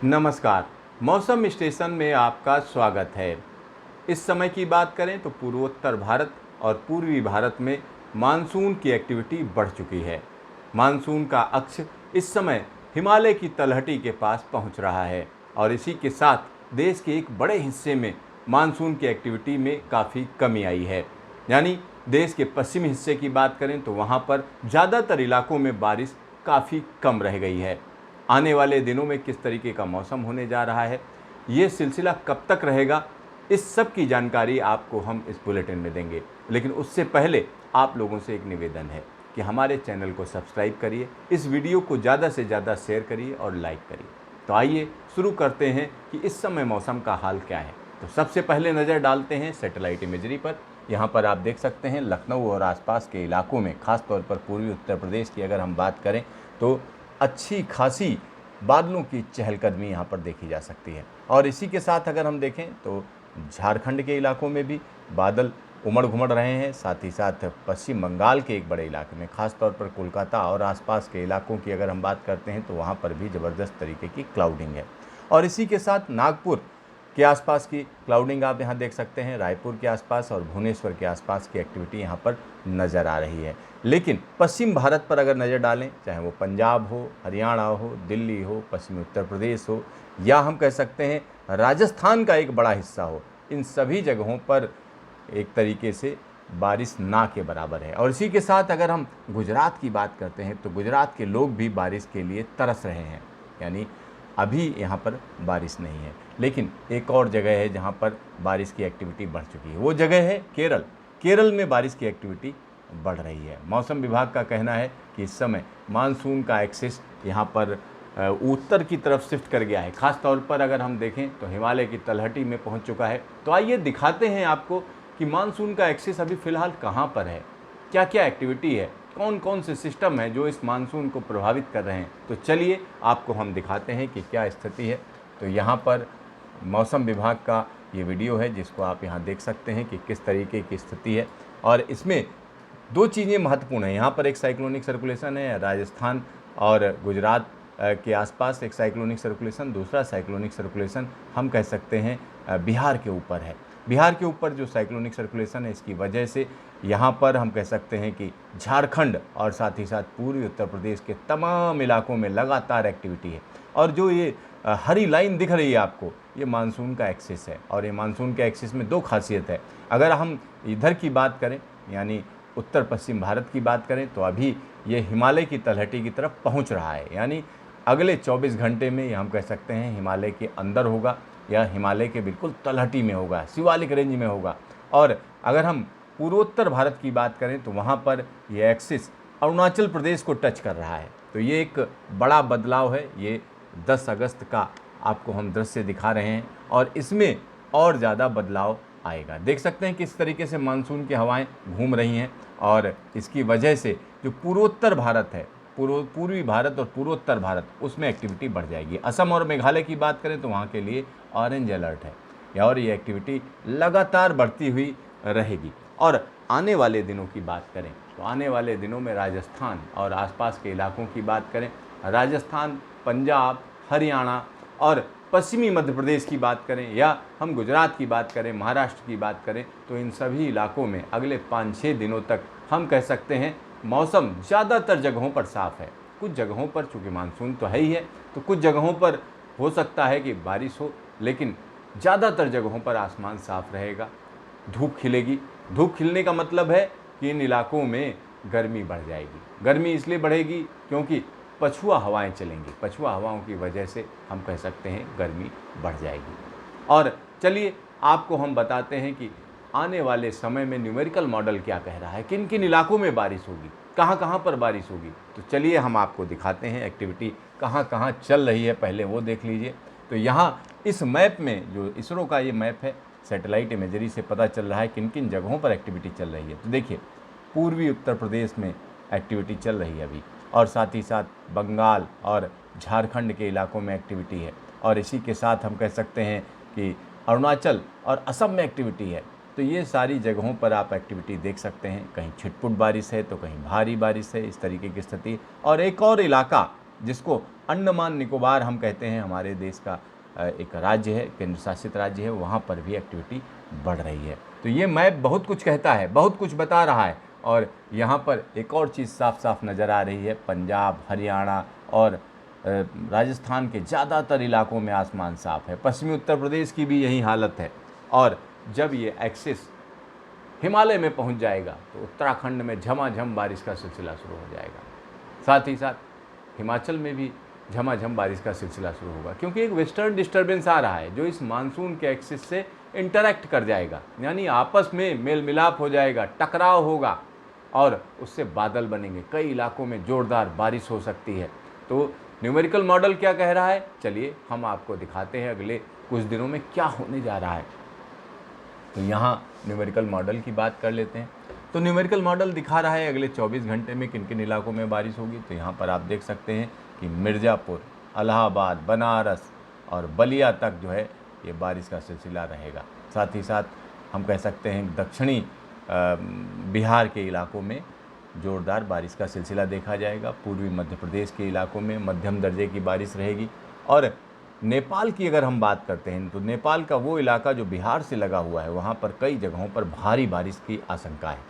नमस्कार। मौसम स्टेशन में आपका स्वागत है। इस समय की बात करें तो पूर्वोत्तर भारत और पूर्वी भारत में मानसून की एक्टिविटी बढ़ चुकी है। मानसून का अक्ष इस समय हिमालय की तलहटी के पास पहुंच रहा है और इसी के साथ देश के एक बड़े हिस्से में मानसून की एक्टिविटी में काफ़ी कमी आई है। यानी देश के पश्चिमी हिस्से की बात करें तो वहाँ पर ज़्यादातर इलाकों में बारिश काफ़ी कम रह गई है। आने वाले दिनों में किस तरीके का मौसम होने जा रहा है, ये सिलसिला कब तक रहेगा, इस सब की जानकारी आपको हम इस बुलेटिन में देंगे। लेकिन उससे पहले आप लोगों से एक निवेदन है कि हमारे चैनल को सब्सक्राइब करिए, इस वीडियो को ज़्यादा से ज़्यादा शेयर करिए और लाइक करिए। तो आइए शुरू करते हैं कि इस समय मौसम का हाल क्या है। तो सबसे पहले नज़र डालते हैं सैटेलाइट इमेजरी पर। यहाँ पर आप देख सकते हैं लखनऊ और आसपास के इलाकों में, खास तौर पर पूर्वी उत्तर प्रदेश की अगर हम बात करें तो अच्छी खासी बादलों की चहलकदमी यहाँ पर देखी जा सकती है। और इसी के साथ अगर हम देखें तो झारखंड के इलाकों में भी बादल उमड़ घुमड़ रहे हैं। साथ ही साथ पश्चिम बंगाल के एक बड़े इलाके में, खास तौर पर कोलकाता और आसपास के इलाकों की अगर हम बात करते हैं तो वहाँ पर भी ज़बरदस्त तरीके की क्लाउडिंग है। और इसी के साथ नागपुर के आसपास की क्लाउडिंग आप यहाँ देख सकते हैं। रायपुर के आसपास और भुवनेश्वर के आसपास की एक्टिविटी यहाँ पर नज़र आ रही है। लेकिन पश्चिम भारत पर अगर नज़र डालें, चाहे वो पंजाब हो, हरियाणा हो, दिल्ली हो, पश्चिमी उत्तर प्रदेश हो, या हम कह सकते हैं राजस्थान का एक बड़ा हिस्सा हो, इन सभी जगहों पर एक तरीके से बारिश ना के बराबर है। और इसी के साथ अगर हम गुजरात की बात करते हैं तो गुजरात के लोग भी बारिश के लिए तरस रहे हैं। यानी अभी यहाँ पर बारिश नहीं है, लेकिन एक और जगह है जहाँ पर बारिश की एक्टिविटी बढ़ चुकी है। वो जगह है केरल। केरल में बारिश की एक्टिविटी बढ़ रही है। मौसम विभाग का कहना है कि इस समय मानसून का एक्सिस यहाँ पर उत्तर की तरफ शिफ्ट कर गया है। खास तौर पर अगर हम देखें तो हिमालय की तलहटी में पहुँच चुका है। तो आइए दिखाते हैं आपको कि मानसून का एक्सिस अभी फ़िलहाल कहाँ पर है, क्या क्या एक्टिविटी है, कौन कौन से सिस्टम हैं जो इस मानसून को प्रभावित कर रहे हैं। तो चलिए आपको हम दिखाते हैं कि क्या स्थिति है। तो यहाँ पर मौसम विभाग का ये वीडियो है जिसको आप यहाँ देख सकते हैं कि किस तरीके की स्थिति है। और इसमें दो चीज़ें महत्वपूर्ण हैं। यहाँ पर एक साइक्लोनिक सर्कुलेशन है राजस्थान और गुजरात के आसपास एक साइक्लोनिक सर्कुलेशन, दूसरा साइक्लोनिक सर्कुलेशन हम कह सकते हैं बिहार के ऊपर है। बिहार के ऊपर जो साइक्लोनिक सर्कुलेशन है, इसकी वजह से यहाँ पर हम कह सकते हैं कि झारखंड और साथ ही साथ पूर्वी उत्तर प्रदेश के तमाम इलाकों में लगातार एक्टिविटी है। और जो ये हरी लाइन दिख रही है आपको, ये मानसून का एक्सिस है। और ये मानसून के एक्सिस में दो खासियत है। अगर हम इधर की बात करें, यानी उत्तर पश्चिम भारत की बात करें, तो अभी ये हिमालय की तलहटी की तरफ पहुंच रहा है। यानी अगले 24 घंटे में ये हम कह सकते हैं हिमालय के अंदर होगा या हिमालय के बिल्कुल तलहटी में होगा, शिवालिक रेंज में होगा। और अगर हम पूर्वोत्तर भारत की बात करें तो वहाँ पर ये एक्सिस अरुणाचल प्रदेश को टच कर रहा है। तो ये एक बड़ा बदलाव है। ये 10 अगस्त का आपको हम दृश्य दिखा रहे हैं और इसमें और ज़्यादा बदलाव आएगा। देख सकते हैं किस तरीके से मानसून की हवाएं घूम रही हैं और इसकी वजह से जो पूर्वोत्तर भारत है, पूर्वी भारत और पूर्वोत्तर भारत, उसमें एक्टिविटी बढ़ जाएगी। असम और मेघालय की बात करें तो वहाँ के लिए ऑरेंज अलर्ट है और ये एक्टिविटी लगातार बढ़ती हुई रहेगी। और आने वाले दिनों की बात करें तो आने वाले दिनों में राजस्थान और आसपास के इलाकों की बात करें, राजस्थान, पंजाब, हरियाणा और पश्चिमी मध्य प्रदेश की बात करें या हम गुजरात की बात करें, महाराष्ट्र की बात करें, तो इन सभी इलाकों में अगले 5-6 दिनों तक हम कह सकते हैं मौसम ज़्यादातर जगहों पर साफ़ है। कुछ जगहों पर चूँकि मानसून तो है ही है, तो कुछ जगहों पर हो सकता है कि बारिश हो, लेकिन ज़्यादातर जगहों पर आसमान साफ़ रहेगा, धूप खिलेगी। धूप खिलने का मतलब है कि इन इलाकों में गर्मी बढ़ जाएगी। गर्मी इसलिए बढ़ेगी क्योंकि पछुआ हवाएं चलेंगी। पछुआ हवाओं की वजह से हम कह सकते हैं गर्मी बढ़ जाएगी। और चलिए आपको हम बताते हैं कि आने वाले समय में न्यूमेरिकल मॉडल क्या कह रहा है, किन किन इलाकों में बारिश होगी, कहाँ कहाँ पर बारिश होगी। तो चलिए हम आपको दिखाते हैं एक्टिविटी कहाँ कहाँ चल रही है, पहले वो देख लीजिए। तो यहाँ इस मैप में, जो इसरो का ये मैप है, सैटेलाइट इमेजरी से पता चल रहा है किन किन जगहों पर एक्टिविटी चल रही है। तो देखिए पूर्वी उत्तर प्रदेश में एक्टिविटी चल रही है अभी, और साथ ही साथ बंगाल और झारखंड के इलाकों में एक्टिविटी है। और इसी के साथ हम कह सकते हैं कि अरुणाचल और असम में एक्टिविटी है। तो ये सारी जगहों पर आप एक्टिविटी देख सकते हैं। कहीं छिटपुट बारिश है तो कहीं भारी बारिश है, इस तरीके की स्थिति। और एक और इलाका जिसको अंडमान निकोबार हम कहते हैं, हमारे देश का एक राज्य है, केंद्र शासित राज्य है, वहाँ पर भी एक्टिविटी बढ़ रही है। तो ये मैप बहुत कुछ कहता है, बहुत कुछ बता रहा है। और यहाँ पर एक और चीज़ साफ साफ नज़र आ रही है, पंजाब, हरियाणा और राजस्थान के ज़्यादातर इलाकों में आसमान साफ है। पश्चिमी उत्तर प्रदेश की भी यही हालत है। और जब ये एक्सिस हिमालय में पहुंच जाएगा तो उत्तराखंड में झमाझम बारिश का सिलसिला शुरू हो जाएगा। साथ ही साथ हिमाचल में भी झमाझम बारिश का सिलसिला शुरू होगा, क्योंकि एक वेस्टर्न डिस्टर्बेंस आ रहा है जो इस मानसून के एक्सिस से इंटरैक्ट कर जाएगा, यानी आपस में मेल मिलाप हो जाएगा, टकराव होगा और उससे बादल बनेंगे। कई इलाकों में ज़ोरदार बारिश हो सकती है। तो न्यूमेरिकल मॉडल क्या कह रहा है, चलिए हम आपको दिखाते हैं अगले कुछ दिनों में क्या होने जा रहा है। तो यहाँ न्यूमेरिकल मॉडल की बात कर लेते हैं। तो न्यूमेरिकल मॉडल दिखा रहा है अगले 24 घंटे में किन किन इलाकों में बारिश होगी। तो यहाँ पर आप देख सकते हैं कि मिर्ज़ापुर, इलाहाबाद, बनारस और बलिया तक जो है ये बारिश का सिलसिला रहेगा। साथ ही साथ हम कह सकते हैं दक्षिणी बिहार के इलाकों में ज़ोरदार बारिश का सिलसिला देखा जाएगा। पूर्वी मध्य प्रदेश के इलाकों में मध्यम दर्जे की बारिश रहेगी। और नेपाल की अगर हम बात करते हैं तो नेपाल का वो इलाका जो बिहार से लगा हुआ है, वहाँ पर कई जगहों पर भारी बारिश की आशंका है।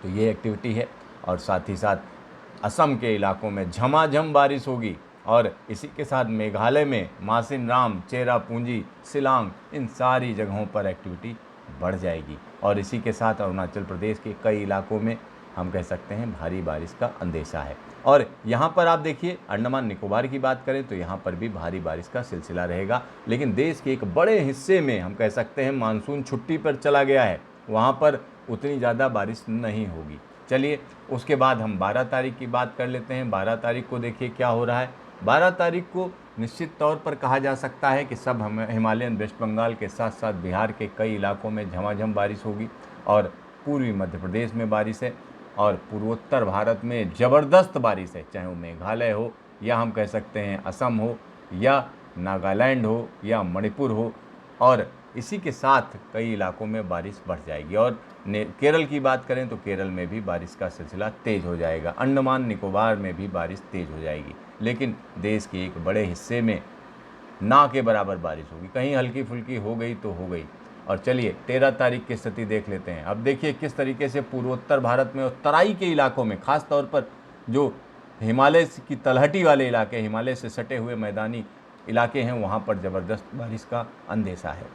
तो ये एक्टिविटी है। और साथ ही साथ असम के इलाकों में झमाझम बारिश होगी। और इसी के साथ मेघालय में मासिनराम, चेरापूंजी, शिलांग, इन सारी जगहों पर एक्टिविटी बढ़ जाएगी। और इसी के साथ अरुणाचल प्रदेश के कई इलाकों में हम कह सकते हैं भारी बारिश का अंदेशा है। और यहाँ पर आप देखिए अंडमान निकोबार की बात करें तो यहाँ पर भी भारी बारिश का सिलसिला रहेगा। लेकिन देश के एक बड़े हिस्से में हम कह सकते हैं मानसून छुट्टी पर चला गया है, वहाँ पर उतनी ज़्यादा बारिश नहीं होगी। चलिए उसके बाद हम 12 तारीख की बात कर लेते हैं। 12 तारीख को देखिए क्या हो रहा है। 12 तारीख को निश्चित तौर पर कहा जा सकता है कि सब हिमालयन वेस्ट बंगाल के साथ साथ बिहार के कई इलाकों में झमाझम बारिश होगी। और पूर्वी मध्य प्रदेश में बारिश है। और पूर्वोत्तर भारत में ज़बरदस्त बारिश है, चाहे वो मेघालय हो या हम कह सकते हैं असम हो या नागालैंड हो या मणिपुर हो। और इसी के साथ कई इलाकों में बारिश बढ़ जाएगी। और केरल की बात करें तो केरल में भी बारिश का सिलसिला तेज़ हो जाएगा। अंडमान निकोबार में भी बारिश तेज़ हो जाएगी। लेकिन देश के एक बड़े हिस्से में ना के बराबर बारिश होगी, कहीं हल्की फुल्की हो गई तो हो गई। और चलिए 13 तारीख की स्थिति देख लेते हैं। अब देखिए किस तरीके से पूर्वोत्तर भारत में और तराई के इलाकों में, खास तौर पर जो हिमालय की तलहटी वाले इलाके, हिमालय से सटे हुए मैदानी इलाके हैं, वहाँ पर ज़बरदस्त बारिश का अंदेशा है।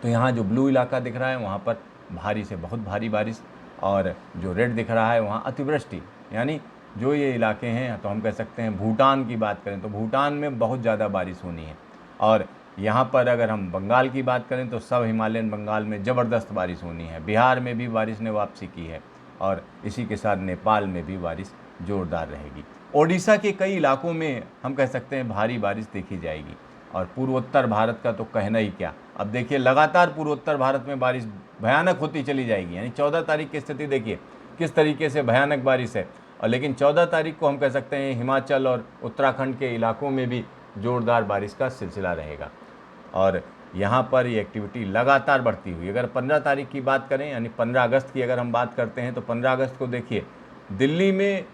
तो यहाँ जो ब्लू इलाका दिख रहा है वहाँ पर भारी से बहुत भारी बारिश, और जो रेड दिख रहा है वहाँ अतिवृष्टि, यानी जो ये इलाके हैं तो हम कह सकते हैं भूटान की बात करें तो भूटान में बहुत ज़्यादा बारिश होनी है। और यहाँ पर अगर हम बंगाल की बात करें तो सब हिमालयन बंगाल में ज़बरदस्त बारिश होनी है। बिहार में भी बारिश ने वापसी की है। और इसी के साथ नेपाल में भी बारिश ज़ोरदार रहेगी। ओडिशा के कई इलाकों में हम कह सकते हैं भारी बारिश देखी जाएगी। और पूर्वोत्तर भारत का तो कहना ही क्या। अब देखिए लगातार पूर्वोत्तर भारत में बारिश भयानक होती चली जाएगी। यानी 14 तारीख की स्थिति देखिए किस तरीके से भयानक बारिश है। और लेकिन 14 तारीख को हम कह सकते हैं हिमाचल और उत्तराखंड के इलाकों में भी ज़ोरदार बारिश का सिलसिला रहेगा। और यहाँ पर ये एक्टिविटी लगातार बढ़ती हुई, अगर 15 तारीख की बात करें यानी 15 अगस्त की अगर हम बात करते हैं तो 15 अगस्त को देखिए दिल्ली में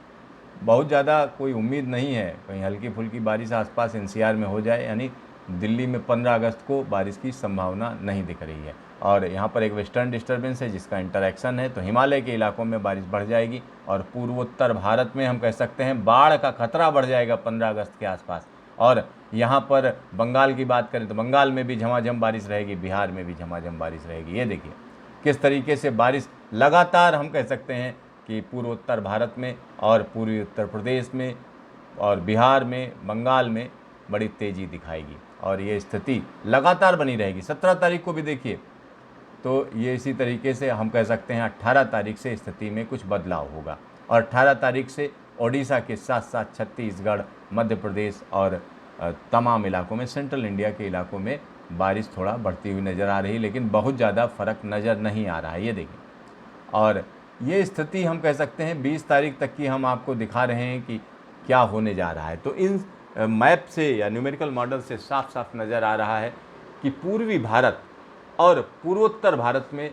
बहुत ज़्यादा कोई उम्मीद नहीं है, कहीं हल्की फुल्की बारिश आसपास एनसीआर में हो जाए, यानी दिल्ली में 15 अगस्त को बारिश की संभावना नहीं दिख रही है। और यहाँ पर एक वेस्टर्न डिस्टर्बेंस है जिसका इंटरैक्शन है, तो हिमालय के इलाकों में बारिश बढ़ जाएगी। और पूर्वोत्तर भारत में हम कह सकते हैं बाढ़ का खतरा बढ़ जाएगा 15 अगस्त के आसपास। और यहाँ पर बंगाल की बात करें तो बंगाल में भी झमाझम बारिश रहेगी, बिहार में भी झमाझम बारिश रहेगी। ये देखिए किस तरीके से बारिश लगातार हम कह सकते हैं कि पूर्वोत्तर भारत में और पूर्वी उत्तर प्रदेश में और बिहार में, बंगाल में बड़ी तेज़ी दिखाएगी। और ये स्थिति लगातार बनी रहेगी। 17 तारीख को भी देखिए तो ये इसी तरीके से हम कह सकते हैं 18 तारीख से स्थिति में कुछ बदलाव होगा। और 18 तारीख से ओडिशा के साथ साथ छत्तीसगढ़, मध्य प्रदेश और तमाम इलाकों में, सेंट्रल इंडिया के इलाकों में बारिश थोड़ा बढ़ती हुई नज़र आ रही है, लेकिन बहुत ज़्यादा फ़र्क नज़र नहीं आ रहा है। ये देखिए, और ये स्थिति हम कह सकते हैं 20 तारीख तक की हम आपको दिखा रहे हैं कि क्या होने जा रहा है। तो इन मैप से या न्यूमेरिकल मॉडल से साफ साफ नज़र आ रहा है कि पूर्वी भारत और पूर्वोत्तर भारत में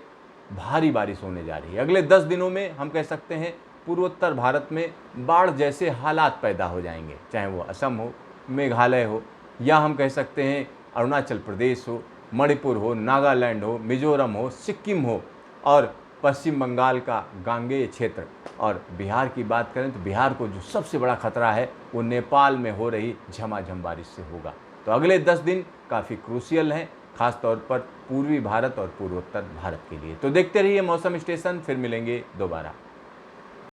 भारी बारिश होने जा रही है। अगले 10 दिनों में हम कह सकते हैं पूर्वोत्तर भारत में बाढ़ जैसे हालात पैदा हो जाएंगे, चाहे वो असम हो, मेघालय हो, या हम कह सकते हैं अरुणाचल प्रदेश हो, मणिपुर हो, नागालैंड हो, मिजोरम हो, सिक्किम हो, और पश्चिम बंगाल का गांगेय क्षेत्र, और बिहार की बात करें तो बिहार को जो सबसे बड़ा खतरा है वो नेपाल में हो रही झमाझम बारिश से होगा। तो अगले 10 दिन काफ़ी क्रूशियल हैं, खास तौर पर पूर्वी भारत और पूर्वोत्तर भारत के लिए। तो देखते रहिए मौसम स्टेशन, फिर मिलेंगे दोबारा।